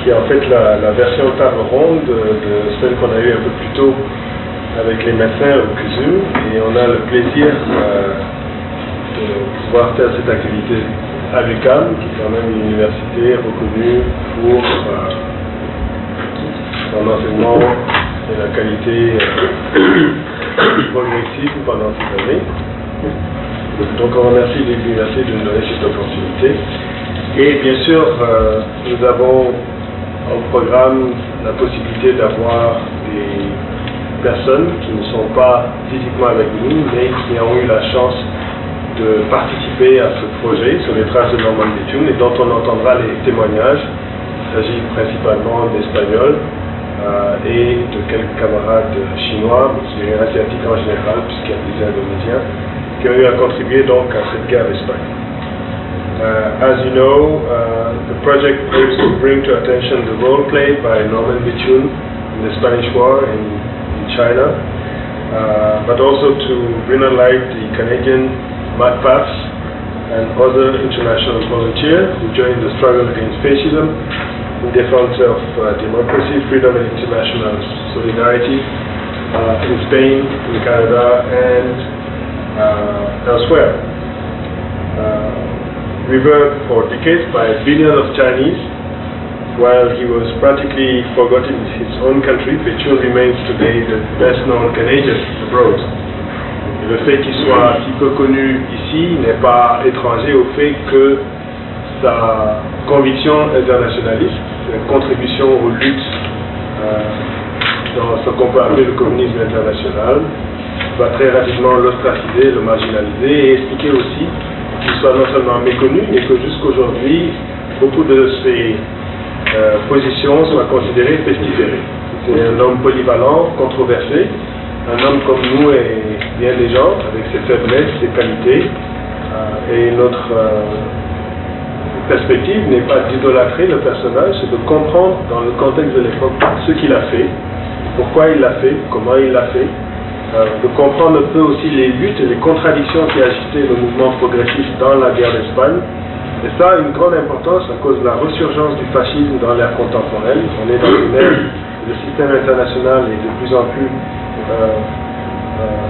qui est en fait la version table ronde de celle qu'on a eue un peu plus tôt avec les médecins au CUSUM, et on a le plaisir de pouvoir faire cette activité à l'UQAM, qui est quand même une université reconnue pour son enseignement et la qualité progressive pendant ces années. Donc on remercie l'université de nous donner cette opportunité. Et bien sûr, nous avons au programme la possibilité d'avoir des personnes qui ne sont pas physiquement avec nous, mais qui ont eu la chance de participer à ce projet sur les traces de Norman Bethune et dont on entendra les témoignages. Il s'agit principalement d'Espagnols et de quelques camarades chinois, mais asiatiques en général, puisqu'il y a des Indonésiens, qui ont eu à contribuer donc à cette guerre d'Espagne. As you know, the project aims to bring to attention the role played by Norman Bethune in the Spanish War in China, but also to bring to light the Canadian MATPAFs and other international volunteers who joined the struggle against fascism in defense of democracy, freedom and international solidarity in Spain, in Canada and elsewhere. Revered for decades by billions of Chinese, while he was practically forgotten in his own country, Bethune remains today the best-known Canadian abroad. Et le fait qu'il soit si peu connu ici n'est pas étranger au fait que sa conviction internationaliste, sa contribution aux luttes dans ce qu'on peut appeler le communisme international, va très rapidement l'ostraciser, le marginaliser et expliquer aussi qu'il soit non seulement méconnu, mais que jusqu'aujourd'hui, beaucoup de ses positions soient considérées pestiférées. C'est un homme polyvalent, controversé, un homme comme nous et bien des gens, avec ses faiblesses, ses qualités. Et notre perspective n'est pas d'idolâtrer le personnage, c'est de comprendre dans le contexte de l'époque ce qu'il a fait, pourquoi il l'a fait, comment il l'a fait, de comprendre un peu aussi les luttes et les contradictions qui agitaient le mouvement progressiste dans la guerre d'Espagne. Et ça a une grande importance à cause de la resurgence du fascisme dans l'ère contemporaine. On est dans une ère où le système international est de plus en plus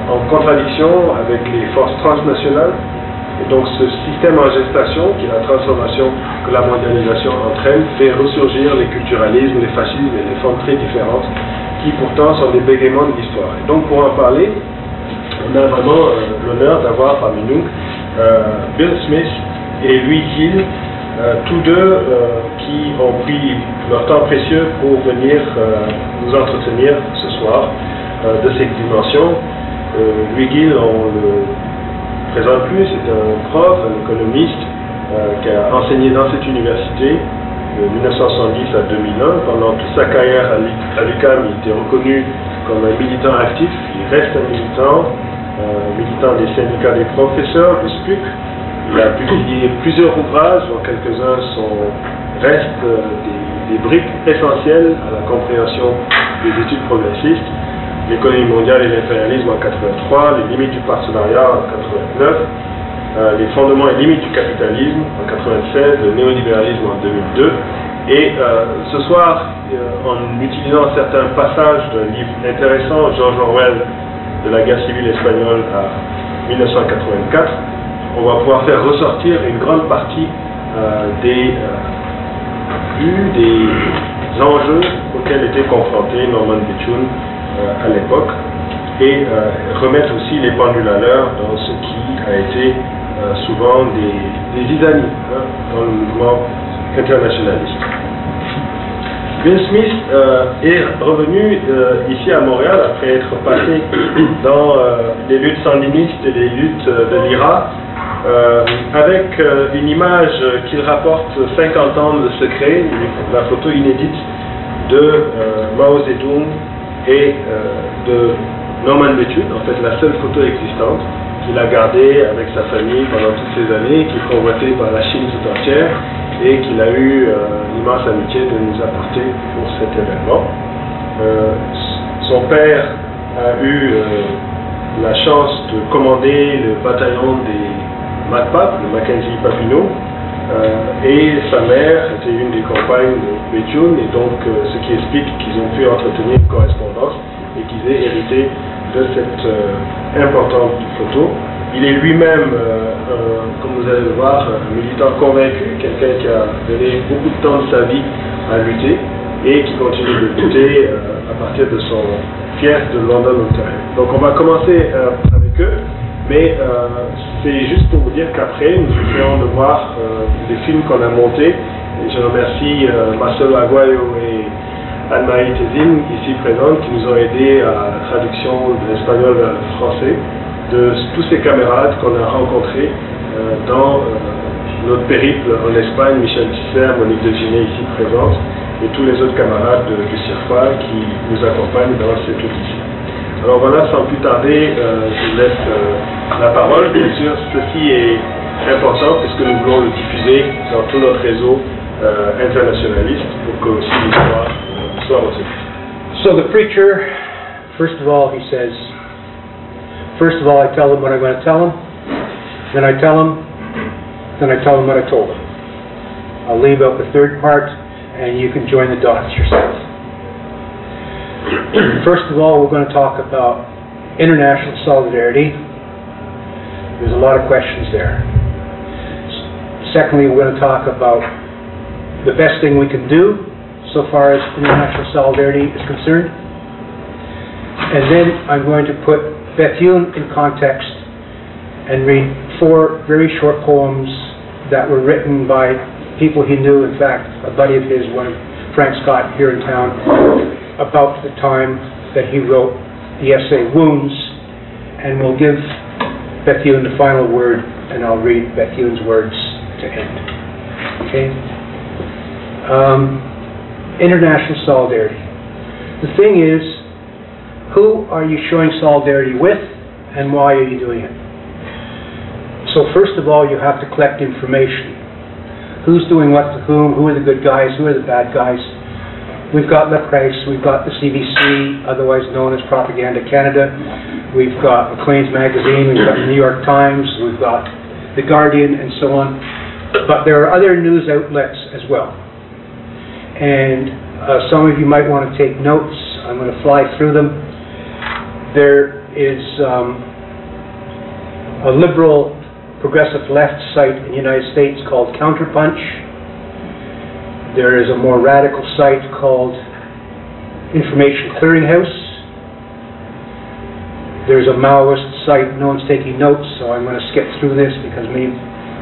en contradiction avec les forces transnationales. Et donc ce système en gestation, qui est la transformation que la mondialisation entraîne, fait ressurgir les culturalismes, les fascismes et les formes très différentes qui pourtant sont des bégaiements de l'histoire. Et donc pour en parler, on a vraiment l'honneur d'avoir parmi nous Bill Smith et Louis Gill, tous deux qui ont pris leur temps précieux pour venir nous entretenir ce soir de cette dimension. Louis Gill, on le présente plus, c'est un prof, un économiste qui a enseigné dans cette université de 1970 à 2001. Pendant toute sa carrière à l'UQAM, il était reconnu comme un militant actif. Il reste un militant des syndicats des professeurs, le SPUC. Il a publié plusieurs ouvrages, dont quelques-uns restent des briques essentielles à la compréhension des études progressistes. L'économie mondiale et l'impérialisme en 83, les limites du partenariat en 89, les fondements et limites du capitalisme en 96, le néolibéralisme en 2002. Et ce soir, en utilisant certains passages d'un livre intéressant, George Orwell, de la guerre civile espagnole à 1984, on va pouvoir faire ressortir une grande partie des enjeux auxquels était confronté Norman Bethune à l'époque, et remettre aussi les pendules à l'heure dans ce qui a été souvent des zizanies dans le mouvement internationaliste. Bill Smith est revenu ici à Montréal après être passé dans les luttes sandinistes et les luttes de l'IRA avec une image qu'il rapporte 50 ans de secret, la photo inédite de Mao Zedong et de Norman Bethune, en fait la seule photo existante qu'il a gardée avec sa famille pendant toutes ces années, qui est convoitée par la Chine tout entière et qu'il a eu l'immense amitié de nous apporter pour cet événement. Son père a eu la chance de commander le bataillon des MATPAP, le Mackenzie Papineau, Et sa mère était une des compagnes de Béthune, et donc ce qui explique qu'ils ont pu entretenir une correspondance et qu'ils aient hérité de cette importante photo. Il est lui-même, comme vous allez le voir, un militant convaincu, quelqu'un qui a donné beaucoup de temps de sa vie à lutter et qui continue de lutter à partir de son pièce de London, Ontario. Donc on va commencer avec eux, mais c'est juste pour vous dire qu'après, nous essayons de voir des films qu'on a montés. Et je remercie Marcelo Aguayo et Anne-Marie Tézine, ici présentes, qui nous ont aidés à la traduction de l'espagnol vers le français de tous ces camarades qu'on a rencontrés dans notre périple en Espagne, Michel Tisser, Monique de Ginet ici présente, et tous les autres camarades du CIRFA qui nous accompagnent dans cette audition. Alors voilà, sans plus tarder, je vous laisse la parole. Bien sûr, ceci est important puisque nous voulons le diffuser dans tout notre réseau internationaliste pour que aussi l'histoire soit retenue. So the preacher, first of all, he says, first of all, I tell them what I'm going to tell them, then I tell them what I told them. I'll leave out the third part, and you can join the dots yourself. First of all, we're going to talk about international solidarity. There's a lot of questions there. Secondly, we're going to talk about the best thing we can do so far as international solidarity is concerned. And then I'm going to put Bethune in context and read 4 very short poems that were written by people he knew. In fact, a buddy of his, one of Frank Scott here in town, about the time that he wrote the essay Wounds, and we'll give Bethune the final word, and I'll read Bethune's words to end. Okay? International solidarity. The thing is, who are you showing solidarity with, and why are you doing it? So first of all, you have to collect information. Who's doing what to whom? Who are the good guys? Who are the bad guys? We've got La Presse, we've got the CBC, otherwise known as Propaganda Canada. We've got Maclean's Magazine, we've got the New York Times, we've got The Guardian, and so on. But there are other news outlets as well. And some of you might want to take notes. I'm going to fly through them. There is a liberal progressive left site in the United States called Counterpunch. There is a more radical site called Information Clearinghouse. There's a Maoist site, no one's taking notes, so I'm going to skip through this because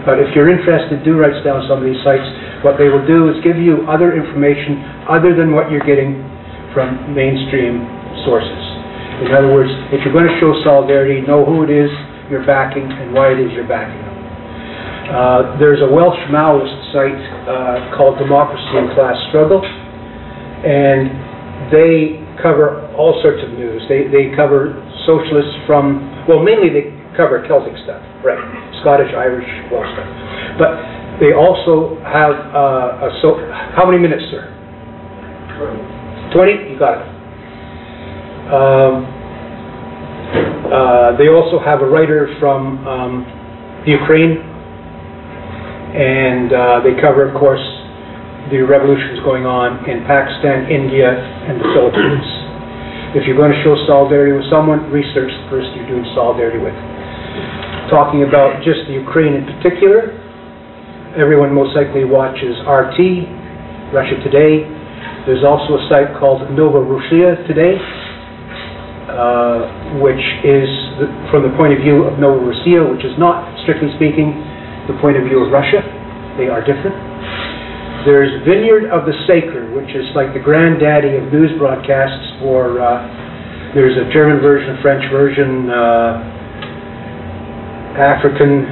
but if you're interested, do write down some of these sites. What they will do is give you other information other than what you're getting from mainstream sources. In other words, if you're going to show solidarity, know who it is you're backing and why it is you're backing them. There's a Welsh Maoist site called Democracy and Class Struggle, and they cover all sorts of news. They cover socialists from, well, mainly they cover Celtic stuff, right? Scottish, Irish, Welsh stuff. But they also have how many minutes, sir? 20? You got it. They also have a writer from Ukraine, and they cover, of course, the revolutions going on in Pakistan, India, and the Philippines. If you're going to show solidarity with someone, research the person you're doing solidarity with. Talking about just the Ukraine in particular, everyone most likely watches RT, Russia Today. There's also a site called Novorossiya Today, which is from the point of view of Novorossiya, which is not, strictly speaking, the point of view of Russia. They are different. There's Vineyard of the Sacred, which is like the granddaddy of news broadcasts for, there's a German version, a French version, African,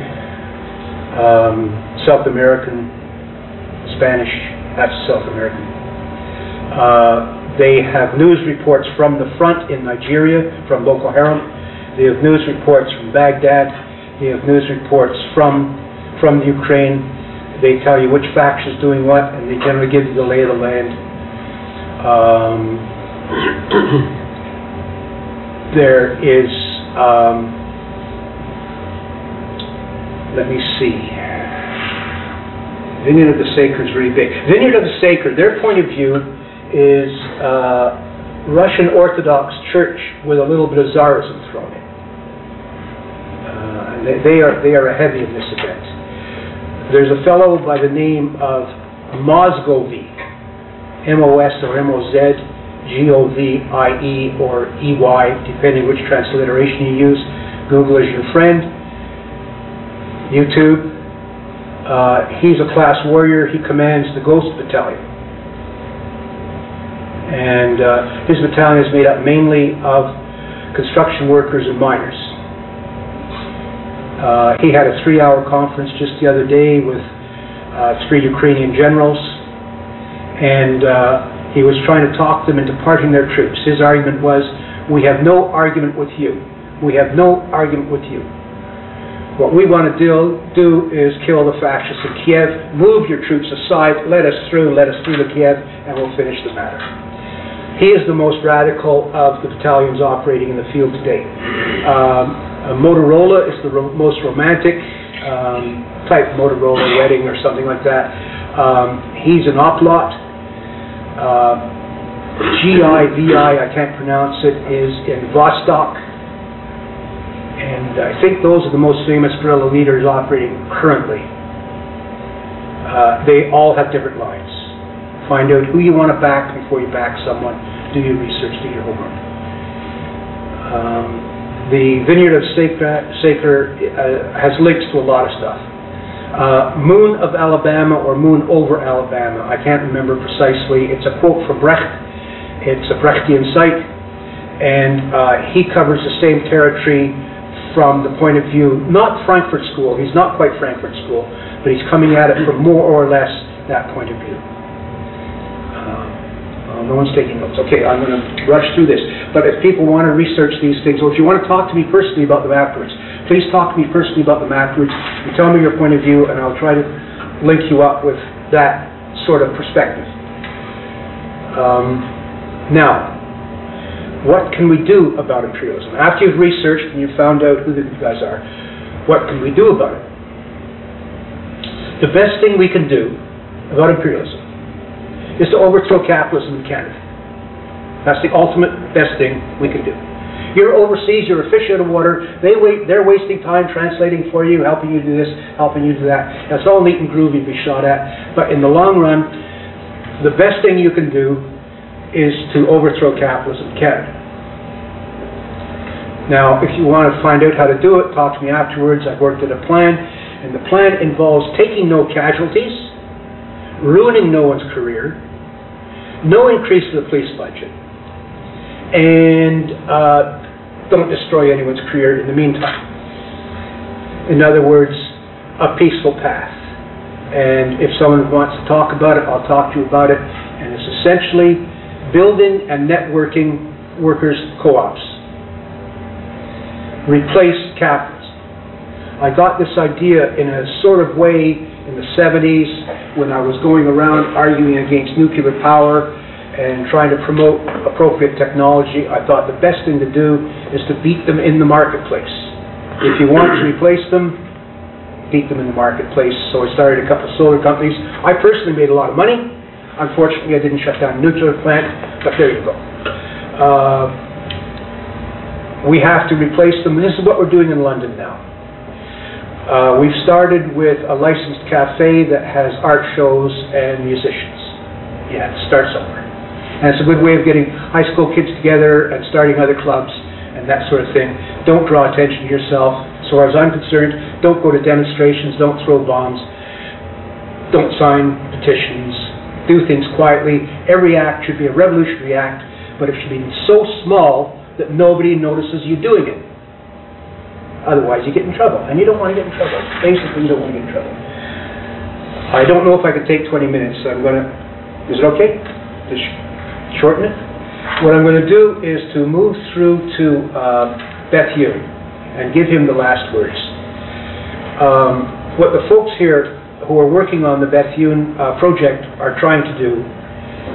South American, Spanish, that's South American. They have news reports from the front in Nigeria, from Boko Haram. They have news reports from Baghdad. They have news reports from Ukraine. They tell you which faction is doing what, and they generally give you the lay of the land. There is, let me see. Vineyard of the Sacred is really big. Vineyard of the Sacred, their point of view is Russian Orthodox Church with a little bit of Tsarism thrown in. They are heavy in this event. There's a fellow by the name of Mozgovie, M-O-S or M-O-Z-G-O-V-I-E or E-Y, depending which transliteration you use. Google is your friend. YouTube. He's a class warrior. He commands the Ghost Battalion. And his battalion is made up mainly of construction workers and miners. He had a 3-hour conference just the other day with 3 Ukrainian generals, and he was trying to talk them into parting their troops. His argument was, we have no argument with you. We have no argument with you. What we want to do is kill the fascists in Kiev, move your troops aside, let us through to Kiev, and we'll finish the matter. He is the most radical of the battalions operating in the field today. Motorola is the most romantic, type Motorola wedding or something like that. He's an oplot. G-I-V-I, I can't pronounce it, is in Vostok. And I think those are the most famous guerrilla leaders operating currently. They all have different lines. Find out who you want to back before you back someone. Do your research, do your homework. The Vineyard of Sacred has links to a lot of stuff. Moon of Alabama or Moon over Alabama, I can't remember precisely. It's a quote from Brecht. It's a Brechtian site, and he covers the same territory from the point of view, not Frankfurt School, he's not quite Frankfurt School, but he's coming at it from more or less that point of view. No one's taking notes. Okay, I'm going to rush through this. But if people want to research these things, or if you want to talk to me personally about them afterwards, please talk to me personally about them afterwards. You tell me your point of view, and I'll try to link you up with that sort of perspective. Now, what can we do about imperialism? After you've researched and you've found out who the good guys are, what can we do about it? The best thing we can do about imperialism is to overthrow capitalism in Canada. That's the ultimate best thing we can do. You're overseas, you're a fish out of water, they're wasting time translating for you, helping you do this, helping you do that. That's all neat and groovy to be shot at, but in the long run, the best thing you can do is to overthrow capitalism in Canada. Now, if you want to find out how to do it, talk to me afterwards. I've worked at a plan, and the plan involves taking no casualties, ruining no one's career, no increase to the police budget, and don't destroy anyone's career in the meantime. In other words, a peaceful path. And if someone wants to talk about it, I'll talk to you about it. And it's essentially building and networking workers' co-ops. Replace capitalism. I got this idea in a sort of way in the 70s when I was going around arguing against nuclear power and trying to promote appropriate technology. I thought the best thing to do is to beat them in the marketplace. If you want to replace them, beat them in the marketplace. So I started a couple of solar companies. I personally made a lot of money. Unfortunately, I didn't shut down a nuclear plant, but there you go. We have to replace them. This is what we're doing in London now. We've started with a licensed cafe that has art shows and musicians. Yeah, start somewhere. And it's a good way of getting high school kids together and starting other clubs and that sort of thing. Don't draw attention to yourself. So as I'm concerned, don't go to demonstrations, don't throw bombs, don't sign petitions, do things quietly. Every act should be a revolutionary act, but it should be so small that nobody notices you doing it. Otherwise, you get in trouble, and you don't want to get in trouble. Basically, you don't want to get in trouble. I don't know if I can take 20 minutes, so I'm going to... Is it okay to shorten it? What I'm going to do is to move through to Bethune and give him the last words. What the folks here who are working on the Bethune project are trying to do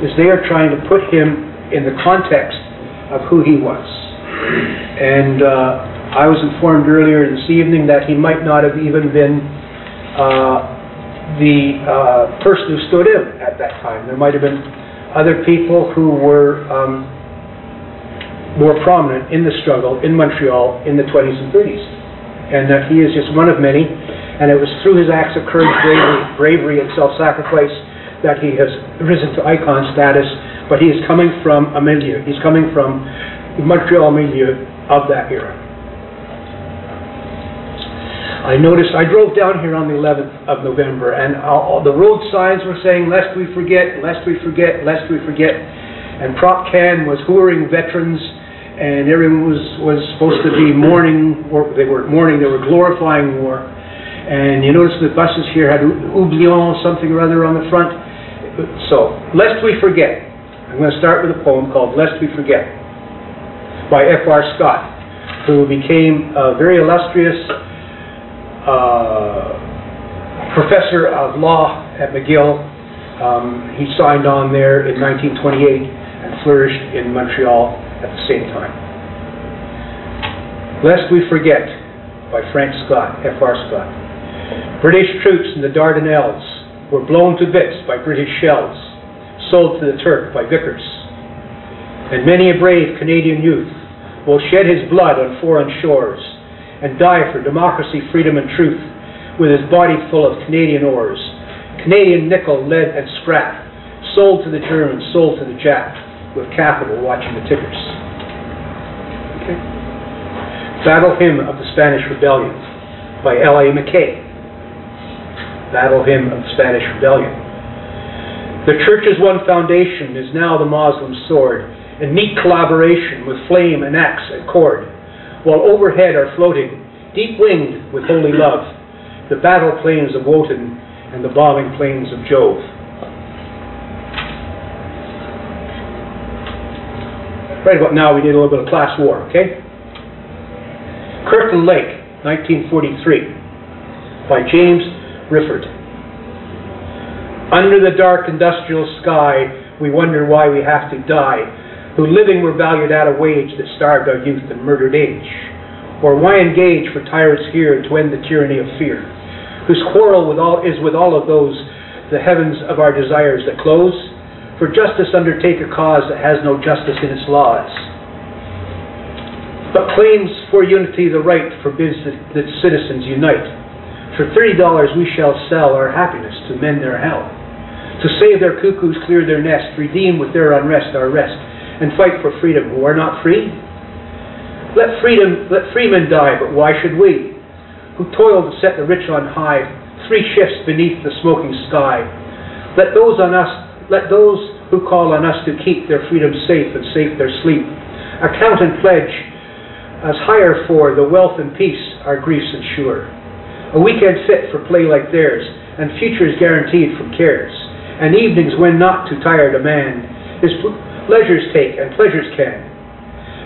is they are trying to put him in the context of who he was. And I was informed earlier this evening that he might not have even been the person who stood in at that time. There might have been other people who were more prominent in the struggle in Montreal in the 20s and 30s. And he is just one of many, and it was through his acts of courage, bravery and self-sacrifice that he has risen to icon status, but he is coming from a milieu. He's coming from the Montreal milieu of that era. I noticed, I drove down here on the 11th of November, and all the road signs were saying, lest we forget, lest we forget, lest we forget. And Prop Can was hooring veterans, and everyone was supposed to be mourning, or they were glorifying war. And you notice the buses here had Oublions something or other on the front. So, lest we forget. I'm going to start with a poem called Lest We Forget by F.R. Scott, who became a very illustrious professor of law at McGill. He signed on there in 1928 and flourished in Montreal at the same time. Lest We Forget by Frank Scott, F.R. Scott. British troops in the Dardanelles were blown to bits by British shells, sold to the Turk by Vickers. And many a brave Canadian youth will shed his blood on foreign shores and die for democracy, freedom, and truth, with his body full of Canadian ores, Canadian nickel, lead, and scrap, sold to the Germans, sold to the Jap, with capital watching the tickers. Okay. Battle Hymn of the Spanish Rebellion by L.A. McKay. Battle Hymn of the Spanish Rebellion. The Church's one foundation is now the Moslem sword, in neat collaboration with flame and axe and cord, while overhead are floating, deep-winged with holy love, the battle plains of Wotan and the bombing plains of Jove. Right about now we need a little bit of class war, okay? Kirkland Lake, 1943, by James Rifford. Under the dark industrial sky, we wonder why we have to die, who living were valued at a wage that starved our youth and murdered age. Or why engage for tyrants here to end the tyranny of fear, whose quarrel is with all of those, the heavens of our desires that close, for justice undertake a cause that has no justice in its laws, but claims for unity the right forbids that citizens unite. For $30 we shall sell our happiness to mend their hell, to save their cuckoos, clear their nest, redeem with their unrest our rest, and fight for freedom who are not free? Let freemen die, but why should we, who toil to set the rich on high, 3 shifts beneath the smoking sky? Let those who call on us to keep their freedom safe and safe their sleep, account and pledge as higher for the wealth and peace our griefs ensure. A weekend fit for play like theirs, and futures guaranteed from cares, and evenings when not too tired a man his leisures take and pleasures can.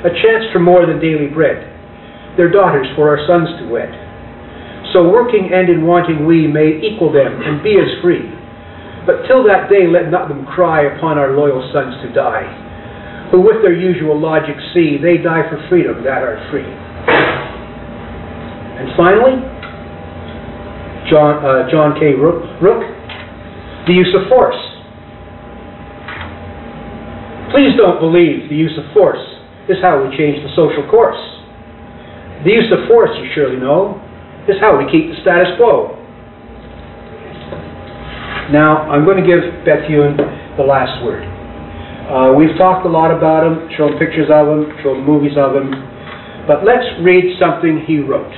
A chance for more than daily bread, their daughters for our sons to wed. So working and in wanting we may equal them and be as free. But till that day let not them cry upon our loyal sons to die, who with their usual logic see they die for freedom that are free. And finally, John K. Rook, The Use of Force. Please don't believe the use of force is how we change the social course. The use of force, you surely know, is how we keep the status quo. Now, I'm going to give Bethune the last word. We've talked a lot about him, shown pictures of him, shown movies of him, but let's read something he wrote.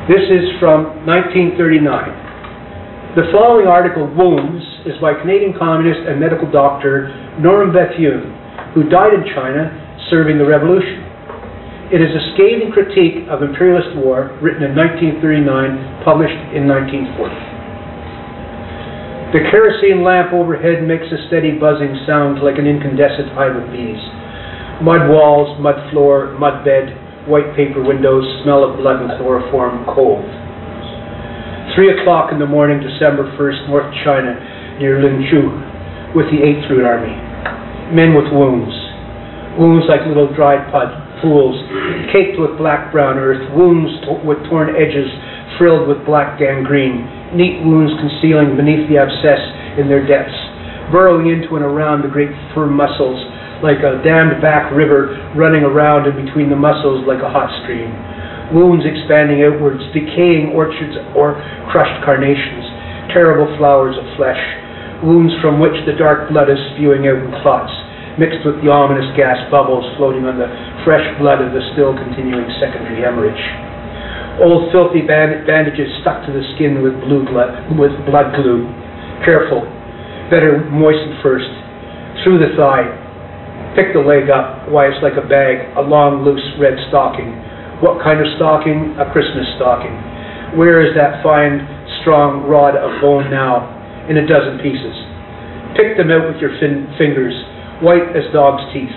This is from 1939. The following article, Wounds, is by Canadian communist and medical doctor Norm Bethune, who died in China serving the revolution. It is a scathing critique of imperialist war, written in 1939, published in 1940. The kerosene lamp overhead makes a steady buzzing sound like an incandescent hive of bees. Mud walls, mud floor, mud bed, white paper windows, smell of blood and chloroform, cold. 3 o'clock in the morning, December 1st, North China, near Linzhou, with the 8th Route Army. Men with wounds. Wounds like little dried pools, caked with black-brown earth. Wounds with torn edges, frilled with black gangrene, neat wounds concealing beneath the abscess in their depths, burrowing into and around the great firm muscles like a dammed back river running around and between the muscles like a hot stream. Wounds expanding outwards, decaying orchards or crushed carnations, terrible flowers of flesh, wounds from which the dark blood is spewing out in clots, mixed with the ominous gas bubbles floating on the fresh blood of the still continuing secondary hemorrhage. Old filthy bandages stuck to the skin with blood glue. Careful. Better moisten first. Through the thigh. Pick the leg up. Why, it's like a bag. A long, loose red stocking. What kind of stocking? A Christmas stocking. Where is that fine, strong rod of bone now? In a dozen pieces. Pick them out with your fingers. White as dog's teeth.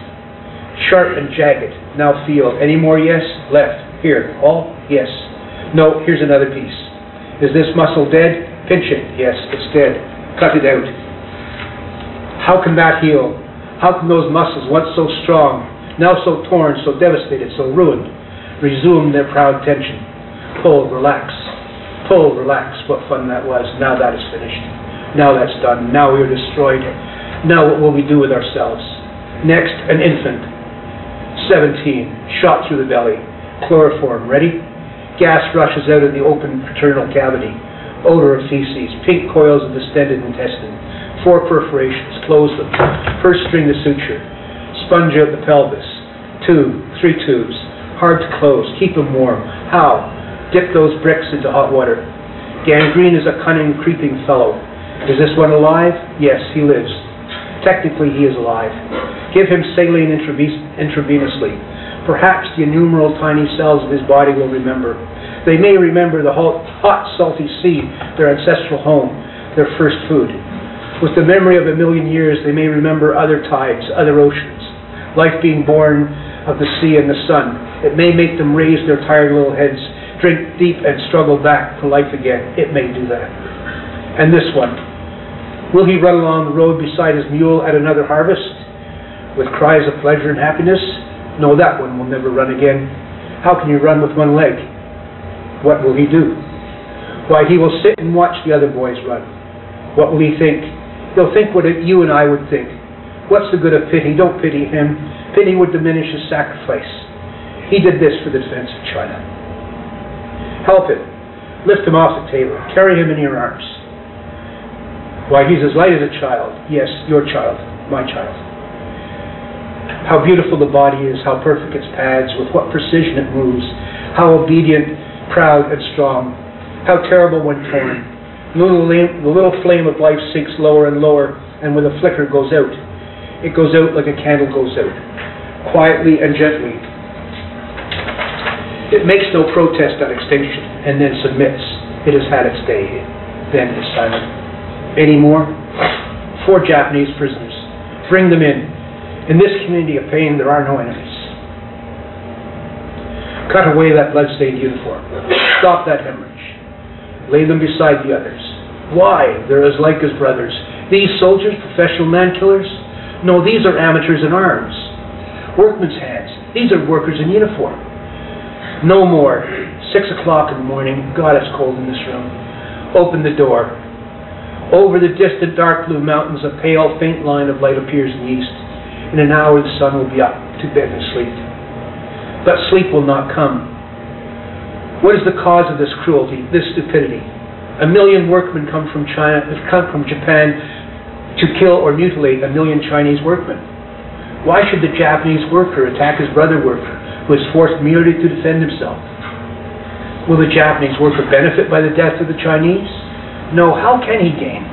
Sharp and jagged. Now feel. Any more? Yes? Left. Here. All? Yes. No. Here's another piece. Is this muscle dead? Pinch it. Yes, it's dead. Cut it out. How can that heal? How can those muscles, once so strong, now so torn, so devastated, so ruined, resume their proud tension? Pull, relax. Pull, relax. What fun that was. Now that is finished. Now that's done. Now we are destroyed. Now what will we do with ourselves? Next, an infant. 17. Shot through the belly. Chloroform. Ready? Gas rushes out of the open paternal cavity. Odor of feces. Pink coils of distended intestine. 4 perforations. Close them. First string the suture. Sponge out the pelvis. 2, 3 tubes. Hard to close. Keep them warm. How? Dip those bricks into hot water. Gangrene is a cunning, creeping fellow. Is this one alive? Yes, he lives. Technically, he is alive. Give him saline intravenously. Perhaps the innumerable tiny cells of his body will remember. They may remember the hot, salty sea, their ancestral home, their first food. With the memory of 1 million years, they may remember other tides, other oceans, life being born of the sea and the sun. It may make them raise their tired little heads, drink deep, and struggle back to life again. It may do that. And this one. Will he run along the road beside his mule at another harvest with cries of pleasure and happiness? No, that one will never run again. How can you run with one leg? What will he do? Why, he will sit and watch the other boys run. What will he think? He'll think what you and I would think. What's the good of pity? Don't pity him. Pity would diminish his sacrifice. He did this for the defense of China. Help him. Lift him off the table. Carry him in your arms. Why, he's as light as a child. Yes, your child, my child. How beautiful the body is, how perfect its pads, with what precision it moves, how obedient, proud, and strong, how terrible when torn. The little flame of life sinks lower and lower, and with a flicker goes out. It goes out like a candle goes out, quietly and gently. It makes no protest on extinction, and then submits. It has had its day, then is silent. Any more? 4 Japanese prisoners. Bring them in. In this community of pain, there are no enemies. Cut away that blood-stained uniform. Stop that hemorrhage. Lay them beside the others. Why? They're as like as brothers. These soldiers, professional man-killers? No, these are amateurs in arms. Workmen's hands. These are workers in uniform. No more. 6 o'clock in the morning. God, it's cold in this room. Open the door. Over the distant dark blue mountains, a pale, faint line of light appears in the east. In an hour, the sun will be up to bed and sleep. But sleep will not come. What is the cause of this cruelty, this stupidity? 1 million workmen come from Japan to kill or mutilate 1 million Chinese workmen. Why should the Japanese worker attack his brother worker, who is forced merely to defend himself? Will the Japanese worker benefit by the death of the Chinese? No, how can he gain?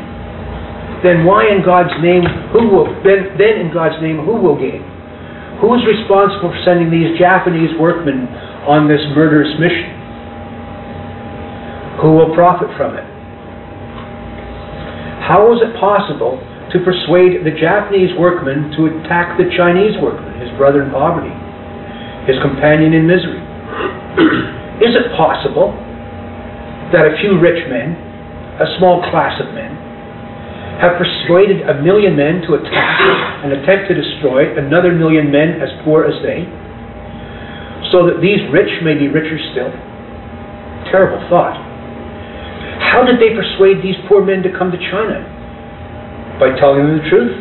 Then why in God's name, then in God's name, who will gain? Who is responsible for sending these Japanese workmen on this murderous mission? Who will profit from it? How is it possible to persuade the Japanese workman to attack the Chinese workman, his brother in poverty, his companion in misery? Is it possible that a few rich men, a small class of men, have persuaded 1 million men to attack and attempt to destroy another 1 million men as poor as they, so that these rich may be richer still? Terrible thought. How did they persuade these poor men to come to China? By telling them the truth?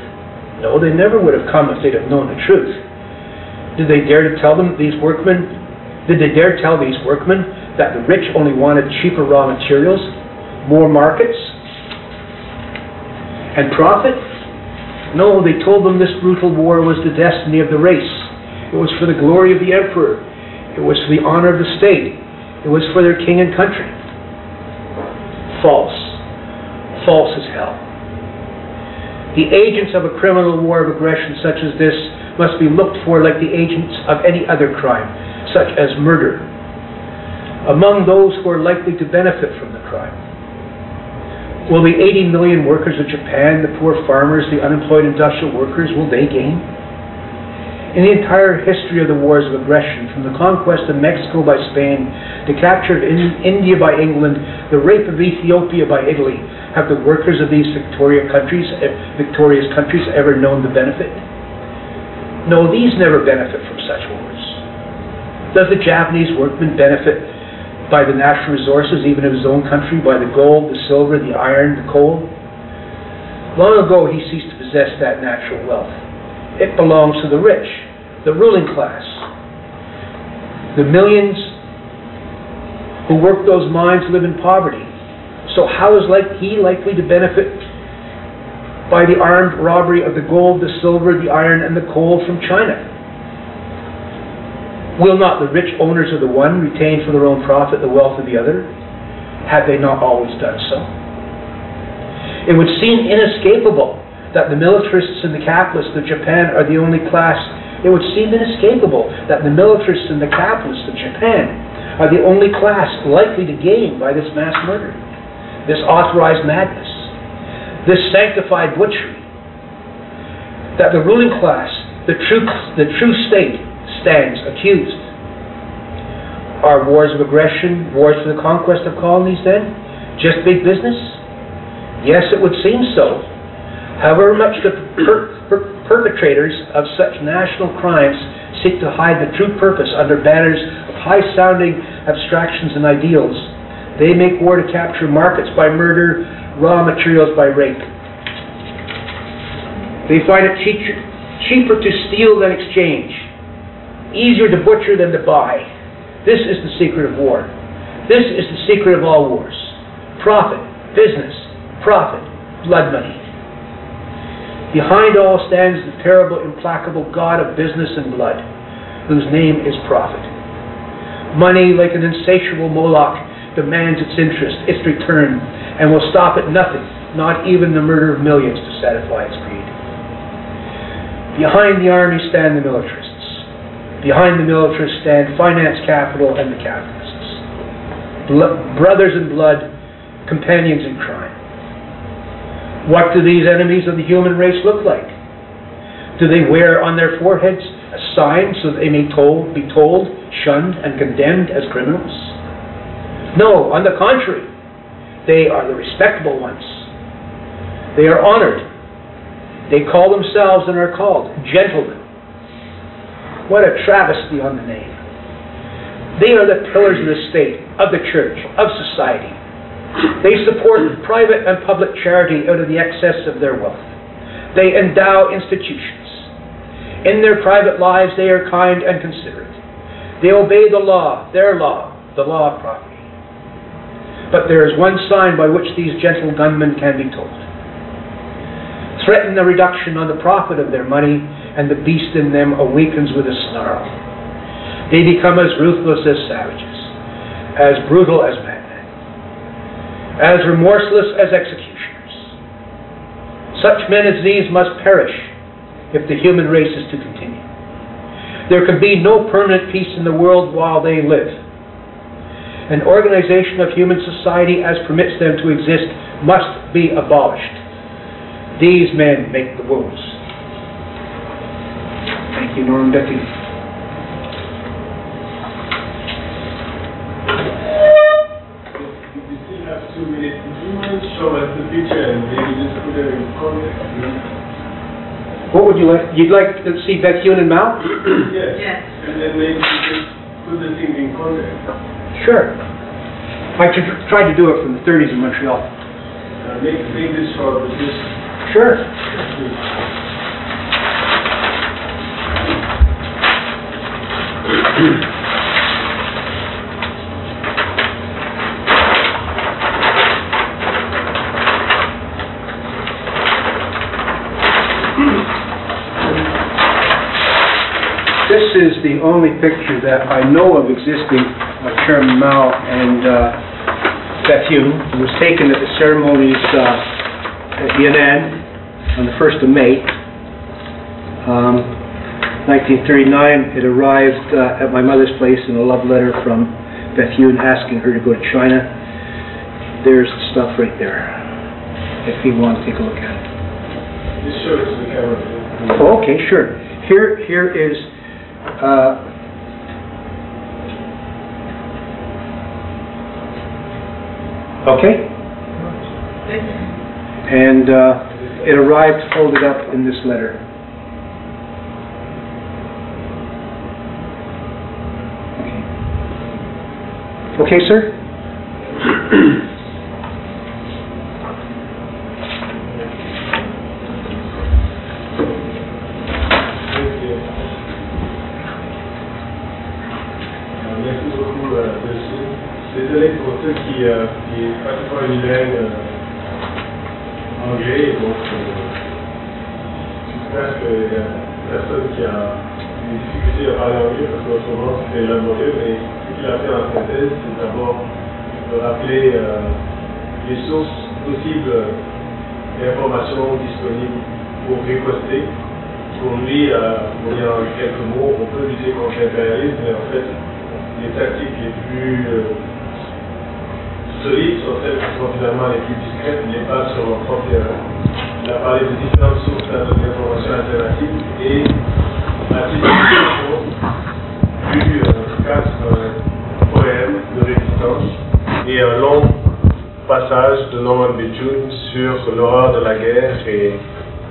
No, they never would have come if they'd have known the truth. Did they dare to tell these workmen that the rich only wanted cheaper raw materials, more markets, and profit? No, they told them this brutal war was the destiny of the race. It was for the glory of the emperor. It was for the honor of the state. It was for their king and country. False. False as hell. The agents of a criminal war of aggression such as this must be looked for like the agents of any other crime, such as murder, among those who are likely to benefit from the crime. Will the 80 million workers of Japan, the poor farmers, the unemployed industrial workers, will they gain? In the entire history of the wars of aggression, from the conquest of Mexico by Spain, the capture of India by England, the rape of Ethiopia by Italy, have the workers of these victorious countries ever known the benefit? No, these never benefit from such wars. Does the Japanese workman benefit by the natural resources, even of his own country, by the gold, the silver, the iron, the coal? Long ago he ceased to possess that natural wealth. It belongs to the rich, the ruling class. The millions who work those mines live in poverty. So how is he likely to benefit by the armed robbery of the gold, the silver, the iron, and the coal from China? Will not the rich owners of the one retain for their own profit the wealth of the other? Have they not always done so? It would seem inescapable that the militarists and the capitalists of Japan are the only class. It would seem inescapable that the militarists and the capitalists of Japan are the only class likely to gain by this mass murder, this authorized madness, this sanctified butchery. That the ruling class, the true state, stands accused. Are wars of aggression, wars for the conquest of colonies then, just big business? Yes, it would seem so. However much the perpetrators of such national crimes seek to hide the true purpose under banners of high-sounding abstractions and ideals, they make war to capture markets by murder, raw materials by rape. They find it cheaper to steal than exchange, easier to butcher than to buy. This is the secret of war. This is the secret of all wars. Profit, business, profit, blood money. Behind all stands the terrible, implacable God of business and blood, whose name is profit. Money, like an insatiable Moloch, demands its interest, its return, and will stop at nothing, not even the murder of millions, to satisfy its greed. Behind the army stand the militarists. Behind the militarists stand finance, capital, and the capitalists. Brothers in blood, companions in crime. What do these enemies of the human race look like? Do they wear on their foreheads a sign so that they may be told, shunned, and condemned as criminals? No, on the contrary, they are the respectable ones. They are honored. They call themselves and are called gentlemen. What a travesty on the name. They are the pillars of the state, of the church, of society. They support private and public charity out of the excess of their wealth. They endow institutions. In their private lives they are kind and considerate. They obey the law, their law, the law of property. But there is one sign by which these gentle gunmen can be told. Threaten a reduction on the profit of their money, and the beast in them awakens with a snarl. They become as ruthless as savages, as brutal as madmen, as remorseless as executioners. Such men as these must perish if the human race is to continue. There can be no permanent peace in the world while they live. An organization of human society as permits them to exist must be abolished. These men make the rules. Thank you, Norman Becky. We still have 2 minutes. Would you mind showing us the picture and maybe just put it in context? What would you like? You'd like to see Bethune and Mao? Yes. And then maybe just put the thing in context. Sure. I tried to do it from the 30s in Montreal. Make this for this. Sure. This is the only picture that I know of existing of Chairman Mao and Bethune. It was taken at the ceremonies at Yan'an on the 1st of May. 1939, it arrived at my mother's place in a love letter from Bethune asking her to go to China. There's the stuff right there, if you want to take a look at it. Just show it to the camera. Oh, okay, sure. Here is okay, and it arrived folded up in this letter. Okay, sir? Merci beaucoup, monsieur. Désolé pour ceux qui pratiquent une langue anglais, donc j'espère qu'il y a personne qui a des difficultés à parler anglais parce qu'en ce moment c'est laborieux, mais ce qu'il a fait en synthèse, c'est d'abord de rappeler les sources possibles d'informations disponibles pour riposter. Pour lui, pour dire en quelques mots, on peut lutter contre l'impérialisme, mais en fait, les tactiques les plus solides sont celles qui sont finalement les plus discrètes, les basent sur leur propre terrain. Il a parlé de différentes sources d'informations alternatives et à titre d'illustration, lu 4 poèmes de résistance et un long passage de Norman Bethune sur l'horreur de la guerre et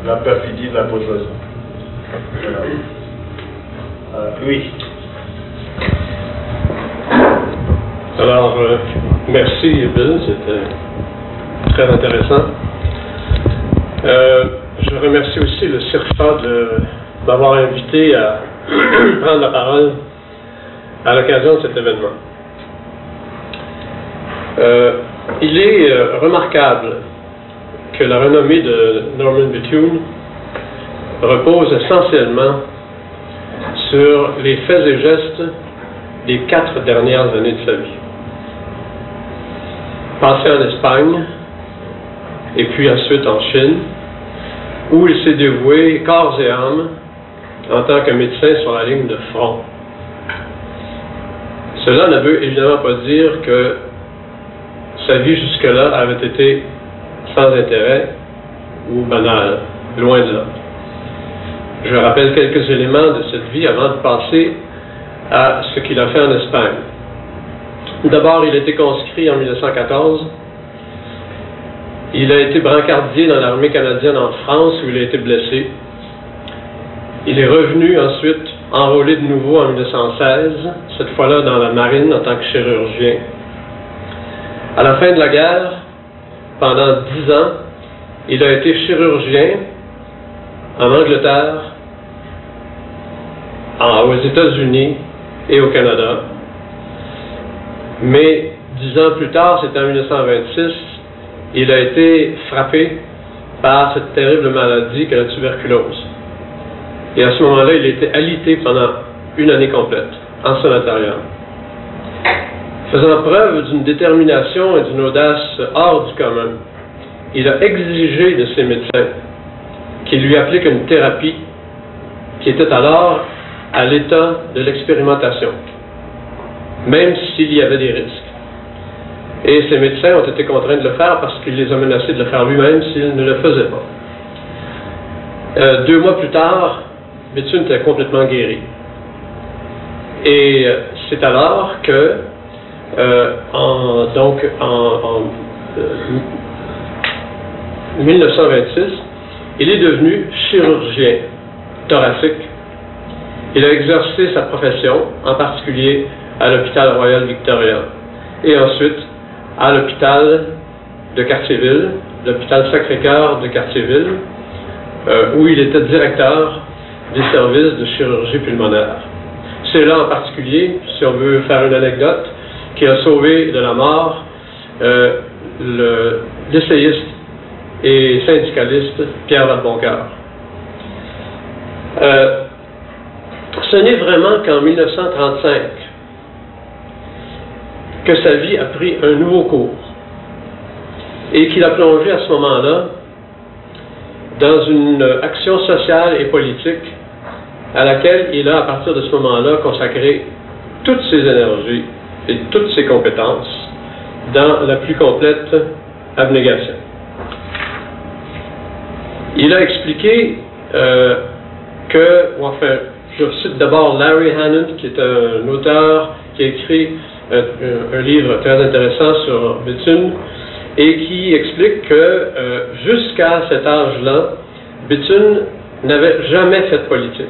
la perfidie de la bourgeoisie. Oui. Alors, merci Bill, c'était très intéressant. Je remercie aussi le CIRFA de m'avoir invité à prendre la parole à l'occasion de cet événement. Il est remarquable que la renommée de Norman Bethune repose essentiellement sur les faits et gestes des 4 dernières années de sa vie. Passé en Espagne, et puis ensuite en Chine, où il s'est dévoué corps et âme en tant que médecin sur la ligne de front. Cela ne veut évidemment pas dire que sa vie jusque-là avait été sans intérêt ou banale, loin de là. Je rappelle quelques éléments de cette vie avant de passer à ce qu'il a fait en Espagne. D'abord, il a été conscrit en 1914. Il a été brancardier dans l'armée canadienne en France où il a été blessé. Il est revenu ensuite enrôlé de nouveau en 1916, cette fois-là dans la marine en tant que chirurgien. À la fin de la guerre, pendant 10 ans, il a été chirurgien en Angleterre, aux États-Unis et au Canada. Mais 10 ans plus tard, c'était en 1926, il a été frappé par cette terrible maladie qu'est la tuberculose. Et à ce moment-là, il a été alité pendant une année complète, en sanatorium. Faisant preuve d'une détermination et d'une audace hors du commun, il a exigé de ses médecins qu'ils lui appliquent une thérapie qui était alors à l'état de l'expérimentation, même s'il y avait des risques. Et ces médecins ont été contraints de le faire parce qu'il les a menacés de le faire lui-même s'il ne le faisait pas. 2 mois plus tard, Bethune était complètement guéri. Et c'est alors que, en 1926, il est devenu chirurgien thoracique. Il a exercé sa profession, en particulier à l'hôpital Royal Victoria, et ensuite à l'hôpital de Cartierville, l'hôpital Sacré-Cœur de Cartierville, où il était directeur des services de chirurgie pulmonaire. C'est là en particulier, si on veut faire une anecdote, qui a sauvé de la mort l'essayiste et syndicaliste Pierre Vadeboncoeur. Ce n'est vraiment qu'en 1935 que sa vie a pris un nouveau cours et qu'il a plongé à ce moment-là dans une action sociale et politique à laquelle il a, à partir de ce moment-là, consacré toutes ses énergies et toutes ses compétences dans la plus complète abnégation. Il a expliqué je cite d'abord Larry Hannon, qui est un auteur qui a écrit un livre très intéressant sur Béthune, et qui explique que jusqu'à cet âge-là, Béthune n'avait jamais fait de politique,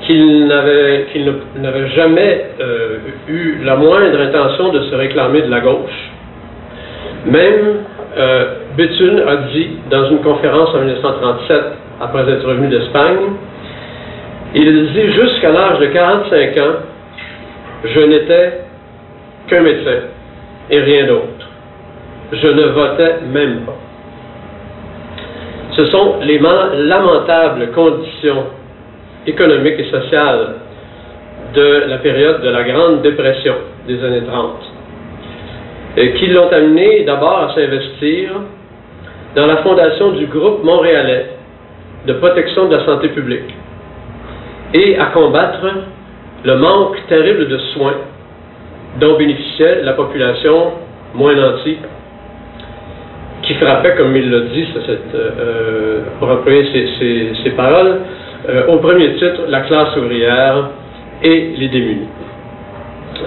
qu'il n'avait jamais eu la moindre intention de se réclamer de la gauche. Même Béthune a dit dans une conférence en 1937, après être revenu d'Espagne, il dit « Jusqu'à l'âge de 45 ans, je n'étais qu'un médecin et rien d'autre. Je ne votais même pas. » Ce sont les lamentables conditions économiques et sociales de la période de la Grande Dépression des années 30 qui l'ont amené d'abord à s'investir dans la fondation du groupe montréalais de protection de la santé publique et à combattre le manque terrible de soins dont bénéficiait la population moins nantie, qui frappait, comme il l'a dit, pour employer ses paroles, au premier titre, la classe ouvrière et les démunis.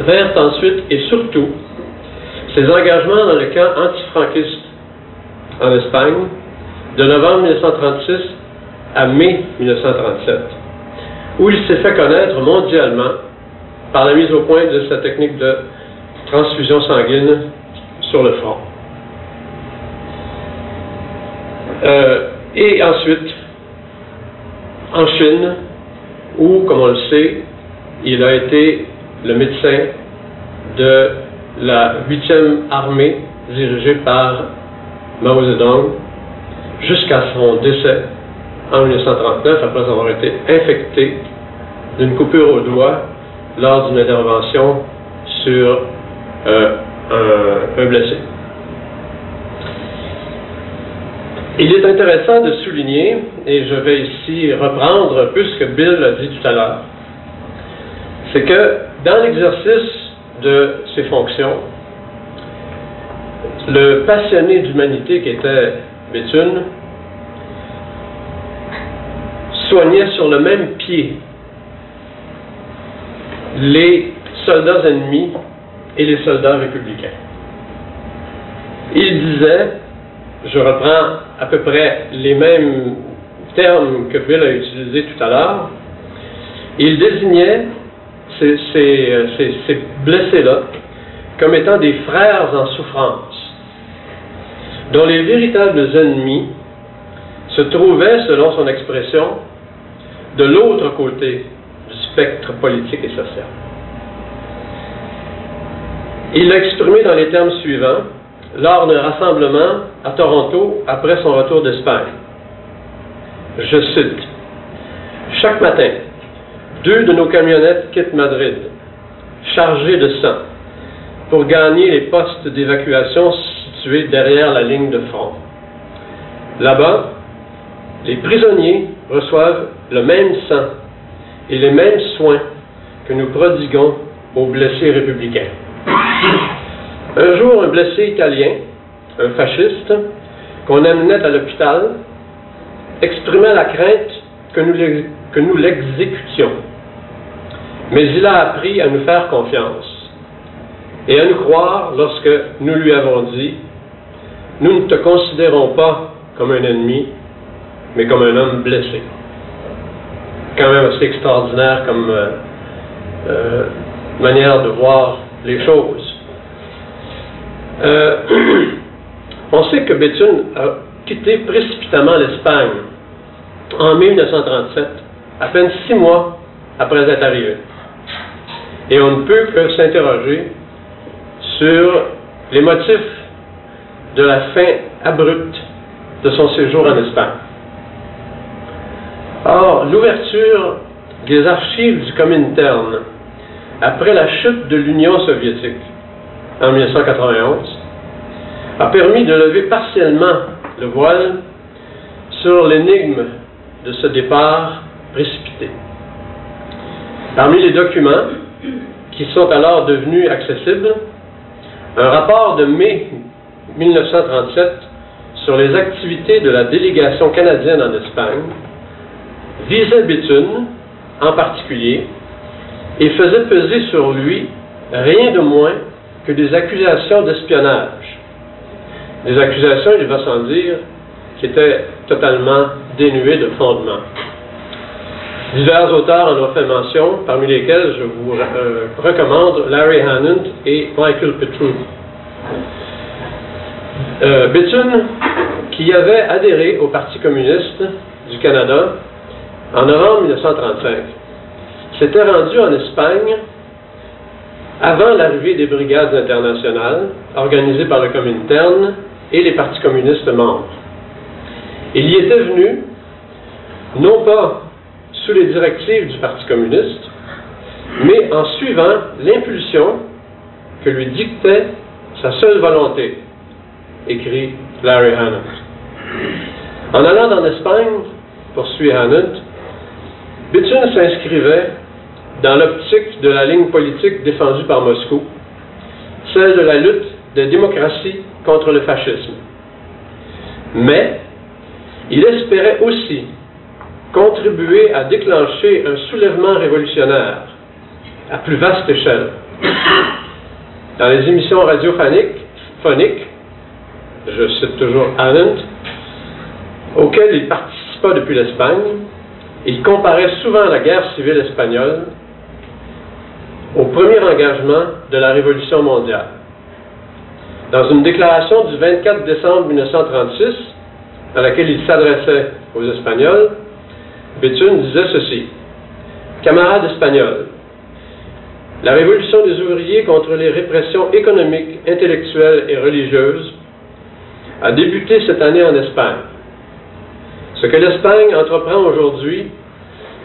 Vinrent ensuite, et surtout, ses engagements dans le camp antifranquiste en Espagne, de novembre 1936 à mai 1937, où il s'est fait connaître mondialement par la mise au point de sa technique de transfusion sanguine sur le front. Et ensuite, en Chine, où, comme on le sait, il a été le médecin de la 8e armée dirigée par Mao Zedong jusqu'à son décès en 1939, après avoir été infecté d'une coupure au doigt lors d'une intervention sur un blessé. Il est intéressant de souligner, et je vais ici reprendre un peu ce que Bill a dit tout à l'heure, c'est que dans l'exercice de ses fonctions, le passionné d'humanité qui était Béthune soignait sur le même pied les soldats ennemis et les soldats républicains. Il disait, je reprends à peu près les mêmes termes que Bill a utilisés tout à l'heure, il désignait ces blessés-là comme étant des frères en souffrance, dont les véritables ennemis se trouvaient, selon son expression, de l'autre côté du spectre politique et social. Il l'a exprimé dans les termes suivants lors d'un rassemblement à Toronto après son retour d'Espagne. Je cite, « Chaque matin, 2 de nos camionnettes quittent Madrid, chargées de sang, pour gagner les postes d'évacuation situés derrière la ligne de front. Là-bas, les prisonniers reçoivent le même sang et les mêmes soins que nous prodiguons aux blessés républicains. Un jour, un blessé italien, un fasciste, qu'on amenait à l'hôpital, exprimait la crainte que nous l'exécutions. Mais il a appris à nous faire confiance et à nous croire lorsque nous lui avons dit « Nous ne te considérons pas comme un ennemi, mais comme un homme blessé. » Quand même assez extraordinaire comme manière de voir les choses. On sait que Béthune a quitté précipitamment l'Espagne en mai 1937, à peine 6 mois après être arrivé. Et on ne peut que s'interroger sur les motifs de la fin abrupte de son séjour en Espagne. Or, l'ouverture des archives du Comintern après la chute de l'Union soviétique en 1991 a permis de lever partiellement le voile sur l'énigme de ce départ précipité. Parmi les documents qui sont alors devenus accessibles, un rapport de mai 1937 sur les activités de la délégation canadienne en Espagne visait Béthune en particulier et faisait peser sur lui rien de moins que des accusations d'espionnage. Des accusations, il va sans dire, qui étaient totalement dénuées de fondement. Divers auteurs en ont fait mention, parmi lesquels je vous recommande Larry Hannant et Michael Petrou. Béthune, qui avait adhéré au Parti communiste du Canada en novembre 1935, s'était rendu en Espagne avant l'arrivée des brigades internationales organisées par le Comintern et les partis communistes membres. Il y était venu, non pas sous les directives du Parti communiste, mais en suivant l'impulsion que lui dictait sa seule volonté, écrit Larry Hannant. En allant en Espagne, poursuit Hannant, Béthune s'inscrivait dans l'optique de la ligne politique défendue par Moscou, celle de la lutte des démocraties contre le fascisme. Mais il espérait aussi contribuer à déclencher un soulèvement révolutionnaire à plus vaste échelle. Dans les émissions radiophoniques, je cite toujours Hannant, auxquelles il participa depuis l'Espagne, il comparait souvent la guerre civile espagnole au premier engagement de la Révolution mondiale. Dans une déclaration du 24 décembre 1936, dans laquelle il s'adressait aux Espagnols, Béthune disait ceci: « Camarades espagnols, la révolution des ouvriers contre les répressions économiques, intellectuelles et religieuses a débuté cette année en Espagne. Ce que l'Espagne entreprend aujourd'hui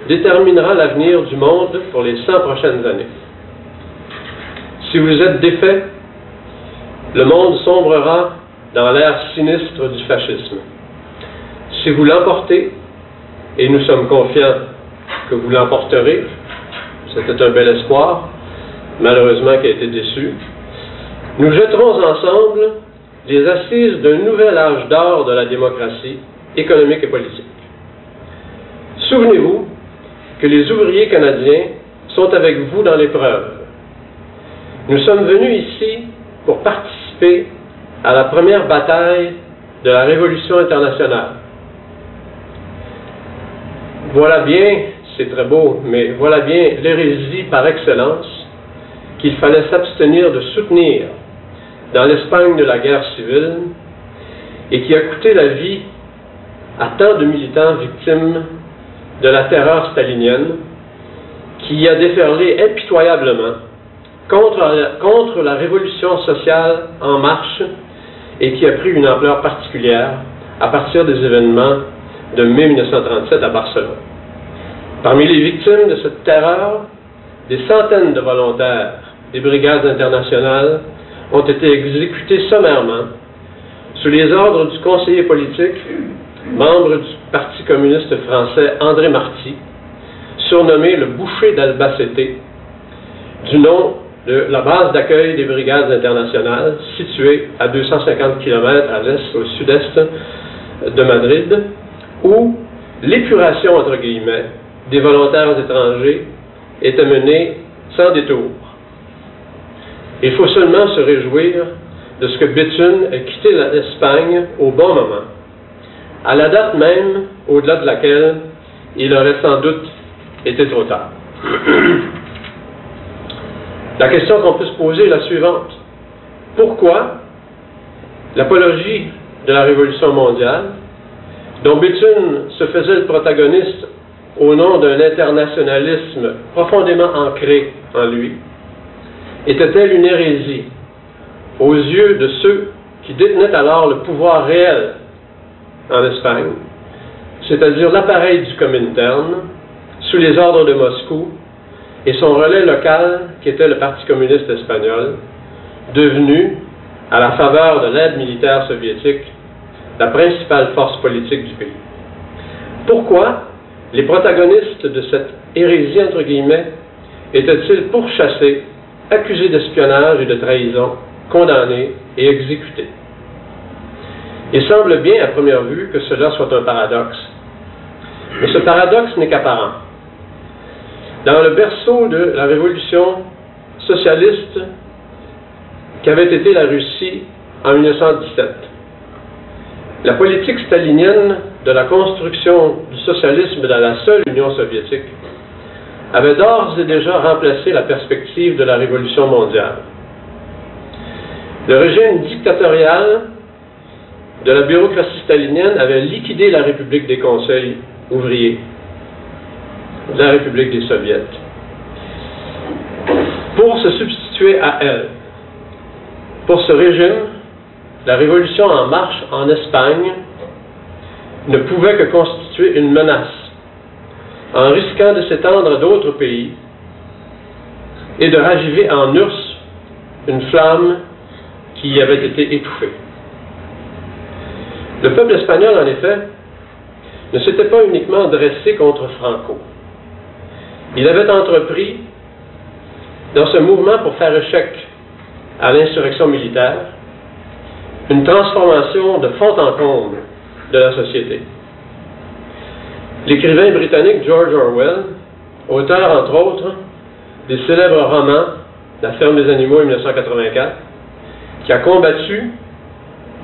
déterminera l'avenir du monde pour les 100 prochaines années. Si vous êtes défaits, le monde sombrera dans l'ère sinistre du fascisme. Si vous l'emportez, et nous sommes confiants que vous l'emporterez, c'était un bel espoir, malheureusement qui a été déçu, nous jetterons ensemble les assises d'un nouvel âge d'or de la démocratie économique et politique. Souvenez-vous que les ouvriers canadiens sont avec vous dans l'épreuve. Nous sommes venus ici pour participer à la première bataille de la Révolution internationale. Voilà bien, c'est très beau, mais voilà bien l'hérésie par excellence qu'il fallait s'abstenir de soutenir dans l'Espagne de la guerre civile et qui a coûté la vie à tant de militants victimes de la terreur stalinienne qui a déferlé impitoyablement contre la révolution sociale en marche et qui a pris une ampleur particulière à partir des événements de mai 1937 à Barcelone. Parmi les victimes de cette terreur, des centaines de volontaires des brigades internationales ont été exécutés sommairement sous les ordres du conseiller politique, membre du Parti communiste français André Marty, surnommé le boucher d'Albacete, du nom de la base d'accueil des brigades internationales, située à 250 km à l'est, au sud-est de Madrid, où l'épuration, entre guillemets, des volontaires étrangers était menée sans détour. Il faut seulement se réjouir de ce que Béthune ait quitté l'Espagne au bon moment, à la date même au-delà de laquelle il aurait sans doute été trop tard. La question qu'on peut se poser est la suivante. Pourquoi l'apologie de la Révolution mondiale, dont Béthune se faisait le protagoniste au nom d'un internationalisme profondément ancré en lui, était-elle une hérésie aux yeux de ceux qui détenaient alors le pouvoir réel en Espagne, c'est-à-dire l'appareil du Comintern, sous les ordres de Moscou, et son relais local, qui était le Parti communiste espagnol, devenu, à la faveur de l'aide militaire soviétique, la principale force politique du pays. Pourquoi les protagonistes de cette hérésie, entre guillemets, étaient-ils pourchassés, accusés d'espionnage et de trahison, condamnés et exécutés? Il semble bien à première vue que cela soit un paradoxe. Mais ce paradoxe n'est qu'apparent. Dans le berceau de la révolution socialiste qu'avait été la Russie en 1917, la politique stalinienne de la construction du socialisme dans la seule Union soviétique avait d'ores et déjà remplacé la perspective de la révolution mondiale. Le régime dictatorial de la bureaucratie stalinienne avait liquidé la République des conseils ouvriers, la République des soviets, pour se substituer à elle. Pour ce régime, la révolution en marche en Espagne ne pouvait que constituer une menace, en risquant de s'étendre à d'autres pays et de raviver en Urs une flamme qui avait été étouffée. Le peuple espagnol, en effet, ne s'était pas uniquement dressé contre Franco. Il avait entrepris, dans ce mouvement pour faire échec à l'insurrection militaire, une transformation de fond en comble de la société. L'écrivain britannique George Orwell, auteur entre autres des célèbres romans La ferme des animaux en 1984, qui a combattu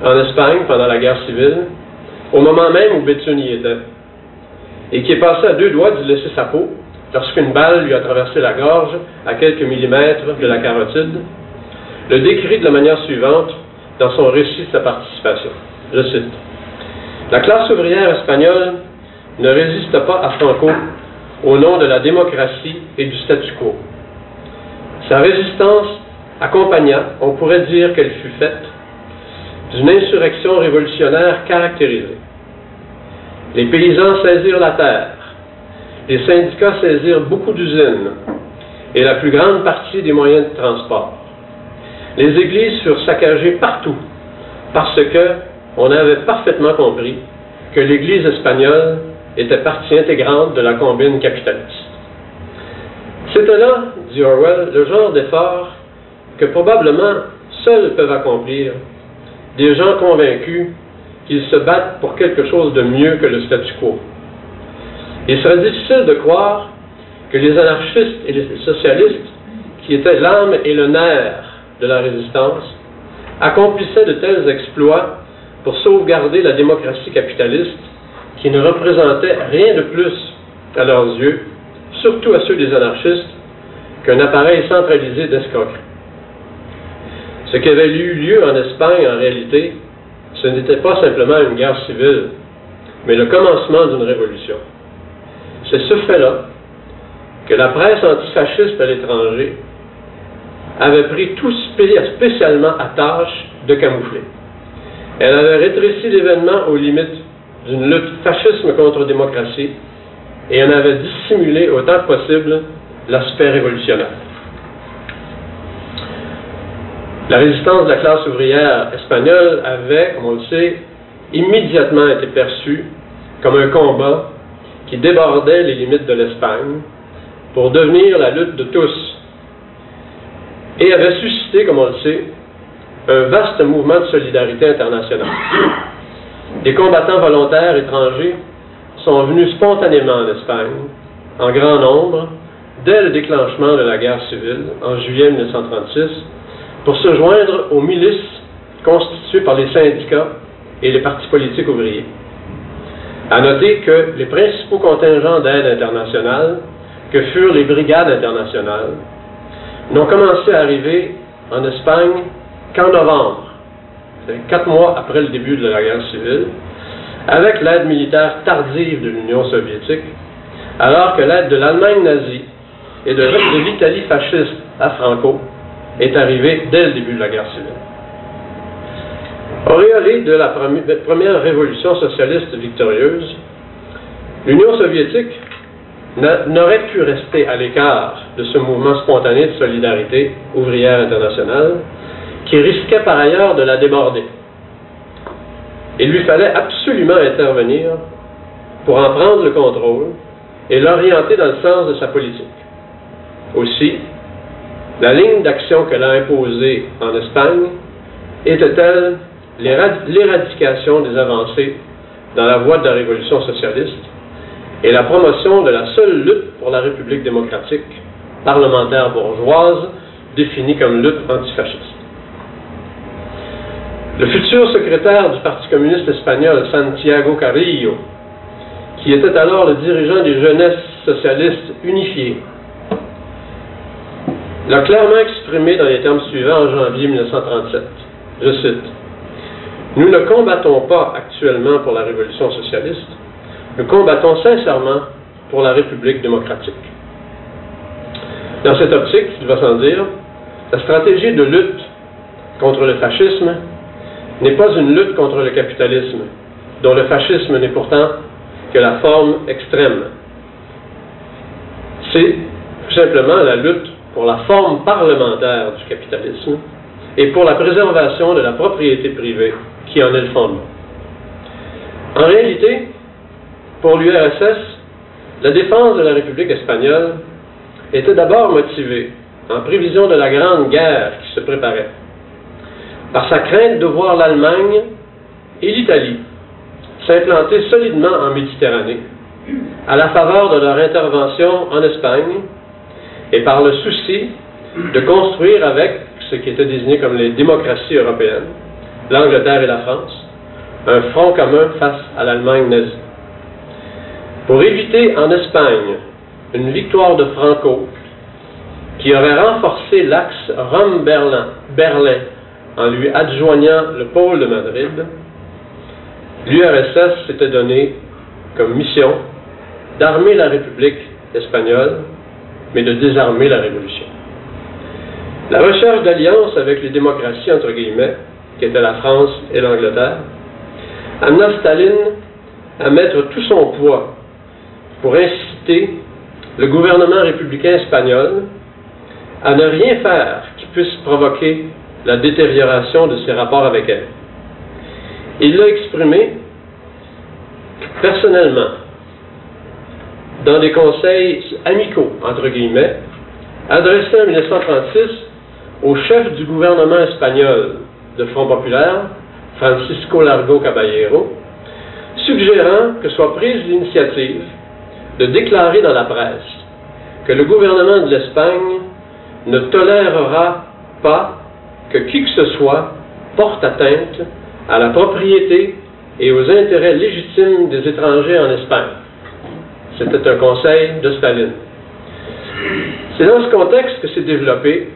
en Espagne pendant la guerre civile, au moment même où Béthune y était, et qui est passé à deux doigts de laisser sa peau lorsqu'une balle lui a traversé la gorge à quelques millimètres de la carotide, le décrit de la manière suivante dans son récit de sa participation. Je cite: « La classe ouvrière espagnole ne résiste pas à Franco au nom de la démocratie et du statu quo. Sa résistance accompagna, on pourrait dire qu'elle fut faite, d'une insurrection révolutionnaire caractérisée. Les paysans saisirent la terre, les syndicats saisirent beaucoup d'usines et la plus grande partie des moyens de transport. Les églises furent saccagées partout parce que on avait parfaitement compris que l'Église espagnole était partie intégrante de la combine capitaliste. C'était là, dit Orwell, le genre d'effort que probablement seuls peuvent accomplir des gens convaincus qu'ils se battent pour quelque chose de mieux que le statu quo. Il serait difficile de croire que les anarchistes et les socialistes, qui étaient l'âme et le nerf de la résistance, accomplissaient de tels exploits pour sauvegarder la démocratie capitaliste, qui ne représentait rien de plus à leurs yeux, surtout à ceux des anarchistes, qu'un appareil centralisé d'escroquerie. Ce qui avait eu lieu en Espagne, en réalité, ce n'était pas simplement une guerre civile, mais le commencement d'une révolution. C'est ce fait-là que la presse antifasciste à l'étranger avait pris tout spécialement à tâche de camoufler. Elle avait rétréci l'événement aux limites d'une lutte fascisme contre démocratie et en avait dissimulé autant que possible l'aspect révolutionnaire. La résistance de la classe ouvrière espagnole avait, comme on le sait, immédiatement été perçue comme un combat qui débordait les limites de l'Espagne pour devenir la lutte de tous et avait suscité, comme on le sait, un vaste mouvement de solidarité internationale. Des combattants volontaires étrangers sont venus spontanément en Espagne, en grand nombre, dès le déclenchement de la guerre civile, en juillet 1936, pour se joindre aux milices constituées par les syndicats et les partis politiques ouvriers. À noter que les principaux contingents d'aide internationale, que furent les brigades internationales, n'ont commencé à arriver en Espagne qu'en novembre, 4 mois après le début de la guerre civile, avec l'aide militaire tardive de l'Union soviétique, alors que l'aide de l'Allemagne nazie et de l'Italie fasciste à Franco est arrivée dès le début de la guerre civile. Auréolée de la première révolution socialiste victorieuse, l'Union soviétique n'aurait pu rester à l'écart de ce mouvement spontané de solidarité ouvrière internationale qui risquait par ailleurs de la déborder. Il lui fallait absolument intervenir pour en prendre le contrôle et l'orienter dans le sens de sa politique. Aussi, la ligne d'action qu'elle a imposée en Espagne était-elle l'éradication des avancées dans la voie de la révolution socialiste et la promotion de la seule lutte pour la République démocratique parlementaire bourgeoise définie comme lutte antifasciste. Le futur secrétaire du Parti communiste espagnol, Santiago Carrillo, qui était alors le dirigeant des jeunesses socialistes unifiées, l'a clairement exprimé dans les termes suivants en janvier 1937. Je cite: « Nous ne combattons pas actuellement pour la révolution socialiste, nous combattons sincèrement pour la République démocratique. » Dans cette optique, il va sans dire, la stratégie de lutte contre le fascisme n'est pas une lutte contre le capitalisme, dont le fascisme n'est pourtant que la forme extrême. C'est tout simplement la lutte pour la forme parlementaire du capitalisme et pour la préservation de la propriété privée qui en est le fondement. En réalité, pour l'URSS, la défense de la République espagnole était d'abord motivée, en prévision de la grande guerre qui se préparait, par sa crainte de voir l'Allemagne et l'Italie s'implanter solidement en Méditerranée, à la faveur de leur intervention en Espagne, et par le souci de construire avec ce qui était désigné comme les démocraties européennes, l'Angleterre et la France, un front commun face à l'Allemagne nazie. Pour éviter en Espagne une victoire de Franco qui aurait renforcé l'axe Rome-Berlin en lui adjoignant le pôle de Madrid, l'URSS s'était donné comme mission d'armer la République espagnole, mais de désarmer la Révolution. La recherche d'alliance avec les démocraties, entre guillemets, qui étaient la France et l'Angleterre, amena Staline à mettre tout son poids pour inciter le gouvernement républicain espagnol à ne rien faire qui puisse provoquer la détérioration de ses rapports avec elle. Il l'a exprimé personnellement dans des conseils amicaux, entre guillemets, adressés en 1936 au chef du gouvernement espagnol de Front populaire, Francisco Largo Caballero, suggérant que soit prise l'initiative de déclarer dans la presse que le gouvernement de l'Espagne ne tolérera pas que qui que ce soit porte atteinte à la propriété et aux intérêts légitimes des étrangers en Espagne. C'était un conseil de Staline. C'est dans ce contexte que s'est développé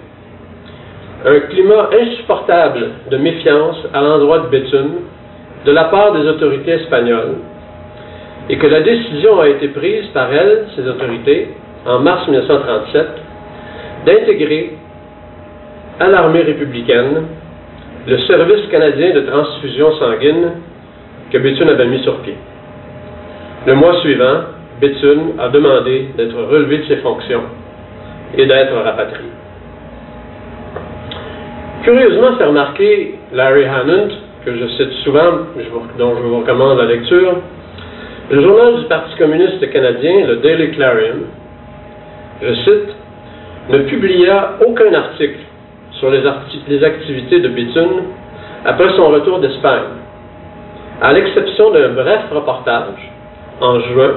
un climat insupportable de méfiance à l'endroit de Béthune de la part des autorités espagnoles et que la décision a été prise par elles, ces autorités, en mars 1937, d'intégrer à l'armée républicaine le service canadien de transfusion sanguine que Béthune avait mis sur pied. Le mois suivant, Béthune a demandé d'être relevé de ses fonctions et d'être rapatrié. Curieusement, fait remarquer Larry Hannant, que je cite souvent, dont je vous recommande la lecture, le journal du Parti communiste canadien, le Daily Clarion, je cite, ne publia aucun article sur les activités de Béthune après son retour d'Espagne, à l'exception d'un bref reportage, en juin,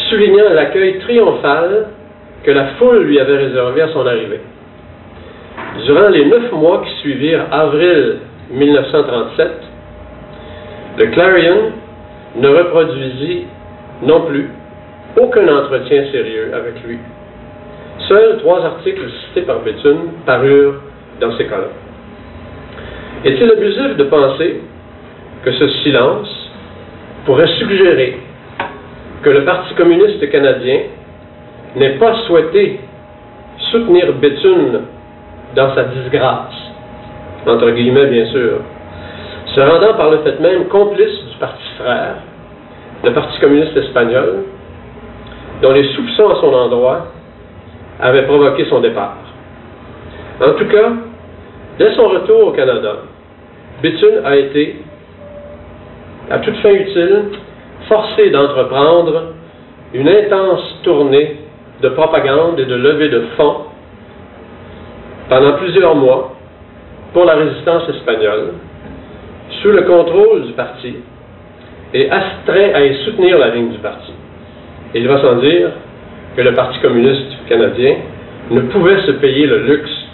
soulignant l'accueil triomphal que la foule lui avait réservé à son arrivée. Durant les 9 mois qui suivirent avril 1937, le Clarion ne reproduisit non plus aucun entretien sérieux avec lui. Seuls 3 articles cités par Béthune parurent dans ces colonnes. Est-il abusif de penser que ce silence pourrait suggérer que le Parti communiste canadien n'ait pas souhaité soutenir Béthune dans sa disgrâce, entre guillemets bien sûr, se rendant par le fait même complice du parti frère, le Parti communiste espagnol, dont les soupçons à son endroit avaient provoqué son départ. En tout cas, dès son retour au Canada, Béthune a été, à toute fin utile, forcé d'entreprendre une intense tournée de propagande et de levée de fonds pendant plusieurs mois pour la résistance espagnole, sous le contrôle du parti et astreint à y soutenir la ligne du parti. Et il va sans dire que le Parti communiste canadien ne pouvait se payer le luxe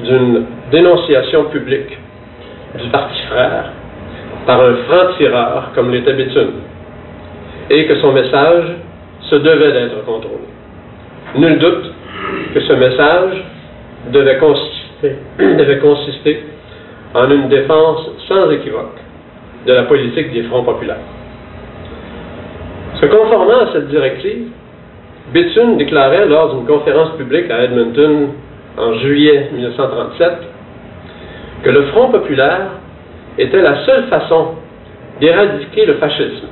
d'une dénonciation publique du parti frère par un franc-tireur comme l'était Béthune, et que son message se devait d'être contrôlé. Nul doute que ce message devait consister en une défense sans équivoque de la politique des fronts populaires. Se conformant à cette directive, Béthune déclarait lors d'une conférence publique à Edmonton en juillet 1937 que le Front populaire était la seule façon d'éradiquer le fascisme.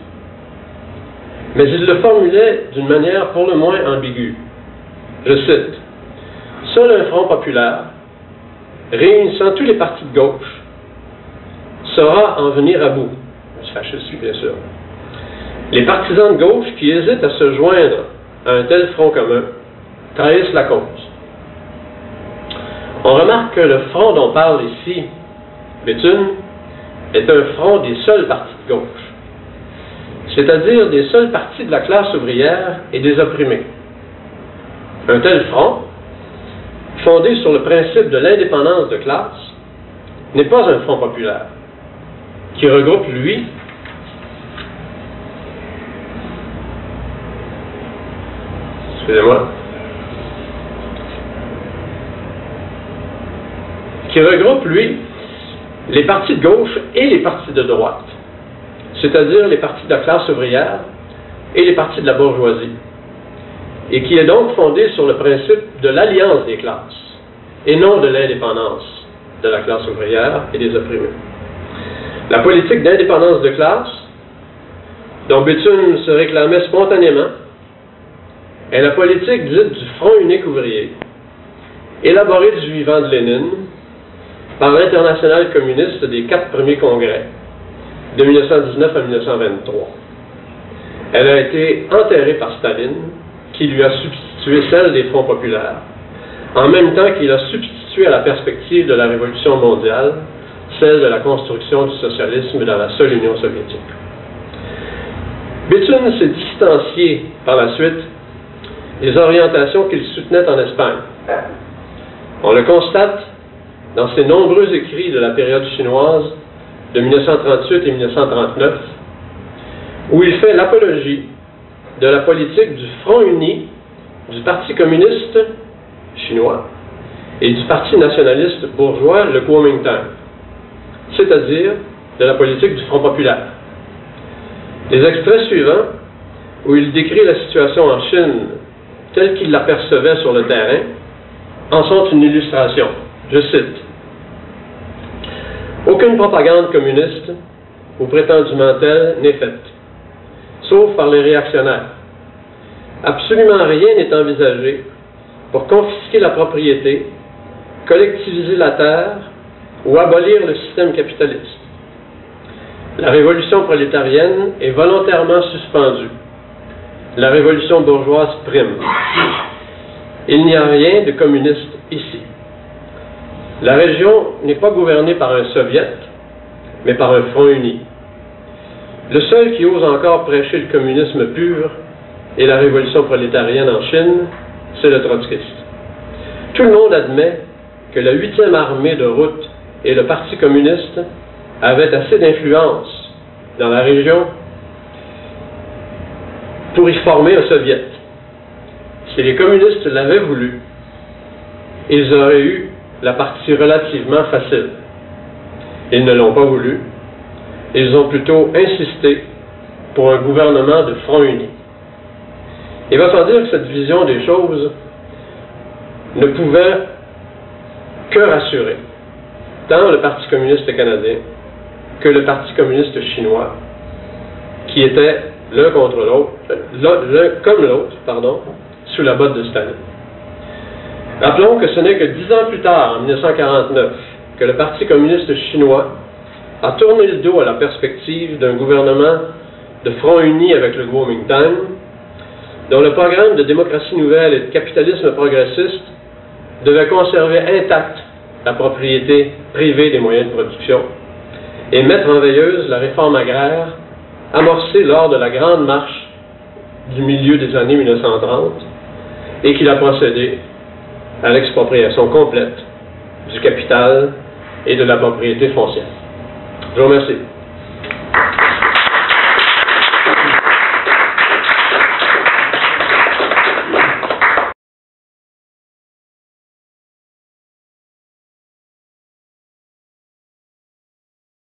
Mais il le formulait d'une manière pour le moins ambiguë. Je cite, « Seul un Front populaire, réunissant tous les partis de gauche, saura en venir à bout du fascisme, bien sûr. Les partisans de gauche qui hésitent à se joindre à un tel front commun trahissent la cause. » On remarque que le front dont parle ici Béthune est un front des seuls partis de gauche, c'est-à-dire des seuls partis de la classe ouvrière et des opprimés. Un tel front, fondé sur le principe de l'indépendance de classe, n'est pas un front populaire, qui regroupe, lui, les partis de gauche et les partis de droite, c'est-à-dire les partis de la classe ouvrière et les partis de la bourgeoisie, et qui est donc fondé sur le principe de l'alliance des classes, et non de l'indépendance de la classe ouvrière et des opprimés. La politique d'indépendance de classe, dont Béthune se réclamait spontanément, est la politique dite du Front unique ouvrier, élaborée du vivant de Lénine par l'Internationale communiste des 4 premiers congrès, de 1919 à 1923. Elle a été enterrée par Staline, qui lui a substitué celle des Fronts populaires, en même temps qu'il a substitué à la perspective de la Révolution mondiale celle de la construction du socialisme dans la seule Union soviétique. Béthune s'est distancié par la suite des orientations qu'il soutenait en Espagne. On le constate dans ses nombreux écrits de la période chinoise de 1938 et 1939, où il fait l'apologie de la politique du Front uni du Parti communiste chinois et du Parti nationaliste bourgeois, le Kuomintang, c'est-à-dire de la politique du Front populaire. Les extraits suivants, où il décrit la situation en Chine telle qu'il l'apercevait sur le terrain, en sont une illustration. Je cite, « Aucune propagande communiste, ou prétendument telle, n'est faite, sauf par les réactionnaires. Absolument rien n'est envisagé pour confisquer la propriété, collectiviser la terre ou abolir le système capitaliste. La révolution prolétarienne est volontairement suspendue. La révolution bourgeoise prime. Il n'y a rien de communiste ici. La région n'est pas gouvernée par un soviet, mais par un front uni. Le seul qui ose encore prêcher le communisme pur et la révolution prolétarienne en Chine, c'est le trotskiste. Tout le monde admet que la 8e armée de route et le Parti communiste avaient assez d'influence dans la région pour y former un soviet. Si les communistes l'avaient voulu, ils auraient eu la partie relativement facile. Ils ne l'ont pas voulu. Ils ont plutôt insisté pour un gouvernement de front uni. Il va sans dire que cette vision des choses ne pouvait que rassurer tant le Parti communiste canadien que le Parti communiste chinois, qui étaient l'un contre l'autre, comme l'autre, sous la botte de Staline. Rappelons que ce n'est que 10 ans plus tard, en 1949, que le Parti communiste chinois a tourné le dos à la perspective d'un gouvernement de front uni avec le Kuomintang, dont le programme de démocratie nouvelle et de capitalisme progressiste devait conserver intacte la propriété privée des moyens de production et mettre en veilleuse la réforme agraire amorcée lors de la Grande Marche du milieu des années 1930 et qui a procédé à l'expropriation complète du capital et de la propriété foncière. Je vous remercie.